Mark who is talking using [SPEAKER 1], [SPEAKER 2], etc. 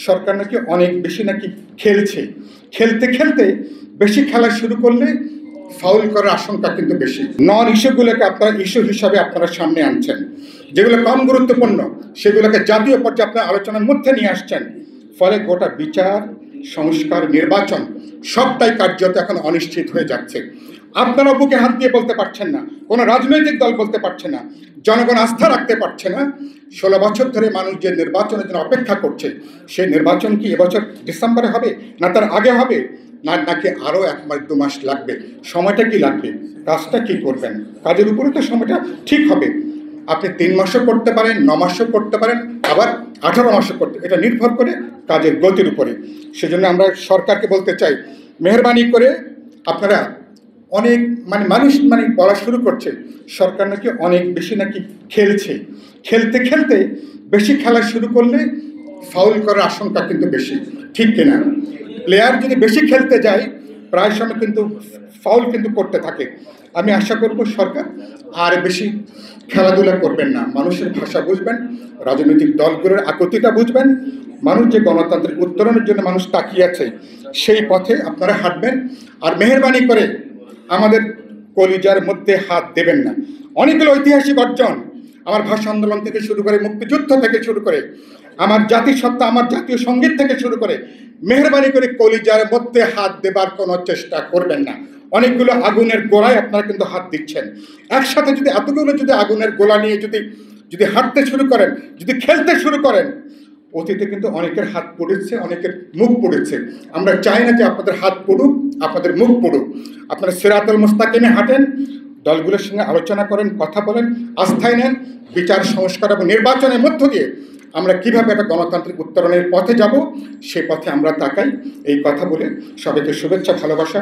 [SPEAKER 1] সরকার নাকি অনেক বেশি নাকি খেলছে, খেলতে খেলতে বেশি খেলা শুরু করলে ফাউল করার আশঙ্কা কিন্তু বেশি। নন ইস্যুগুলোকে আপনারা ইস্যু হিসাবে আপনারা সামনে আনছেন, যেগুলো কম গুরুত্বপূর্ণ সেগুলোকে জাতীয় পর্যায়ে আপনারা আলোচনার মধ্যে নিয়ে আসছেন। ফলে গোটা বিচার, সংস্কার, নির্বাচন সবটাই কার্যত এখন অনিশ্চিত হয়ে যাচ্ছে। আপনারা বুকে হাত দিয়ে বলতে পারছেন না, কোনো রাজনৈতিক দল বলতে পারছে না, জনগণ আস্থা রাখতে পারছে না। 16 বছর ধরে মানুষ যে নির্বাচনের জন্য অপেক্ষা করছে, সেই নির্বাচন কি এবছর ডিসেম্বরে হবে, না তার আগে হবে, নাকি আরও 1 মাস 2 মাস লাগবে? সময়টা কি লাগবে? কাজটা কি করবেন? কাজের উপরে তো সময়টা ঠিক হবে। আপনি 3 মাসও করতে পারেন, 9 মাসও করতে পারেন, আবার 18 মাসও করতে, এটা নির্ভর করে কাজের গতির উপরে। সেজন্য আমরা সরকারকে বলতে চাই, মেহরবানি করে আপনারা অনেক মানুষ বলা শুরু করছে সরকার নাকি অনেক বেশি নাকি খেলছে, খেলতে খেলতে বেশি খেলা শুরু করলে ফাউল করার আশঙ্কা কিন্তু বেশি। ঠিক কিনা? প্লেয়ার যদি বেশি খেলতে যায় প্রায় সময় কিন্তু ফাউল কিন্তু করতে থাকে। আমি আশা করব সরকার আর বেশি খেলাধুলা করবেন না, মানুষের ভাষা বুঝবেন, রাজনৈতিক দলগুলোর আকুতিটা বুঝবেন, মানুষ যে গণতান্ত্রিক উত্তরণের জন্য মানুষ তাকিয়ে আছে সেই পথে আপনারা হাঁটবেন। আর মেহরবানি করে আমাদের কলিজার মধ্যে হাত দেবেন না। অনেকগুলো ঐতিহাসিক অর্জন, আমার ভাষা আন্দোলন থেকে শুরু করে, মুক্তিযুদ্ধ থেকে শুরু করে, আমার জাতিসত্তা, আমার জাতীয় সঙ্গীত থেকে শুরু করে, মেহরবানি করে কলিজার মধ্যে হাত দেবার কোনো চেষ্টা করবেন না। অনেকগুলো আগুনের গোড়ায় আপনারা কিন্তু হাত দিচ্ছেন। একসাথে যদি এতগুলো যদি আগুনের গোলা নিয়ে যদি হাঁটতে শুরু করেন, যদি খেলতে শুরু করেন, অতীতে কিন্তু অনেকের হাত পড়েছে, অনেকের মুখ পড়েছে। আমরা চাই না যে আপনাদের হাত পড়ুক, আপনাদের মুখ পড়ুক। আপনারা সিরাতুল মুস্তাকিমে হাঁটেন, দলগুলোর সঙ্গে আলোচনা করেন, কথা বলেন, আস্থায় নেন। বিচার, সংস্কার এবং নির্বাচনের মধ্য দিয়ে আমরা কীভাবে একটা গণতান্ত্রিক উত্তরণের পথে যাব, সেই পথে আমরা তাকাই। এই কথা বলে সবাইকে শুভেচ্ছা, ভালোবাসা।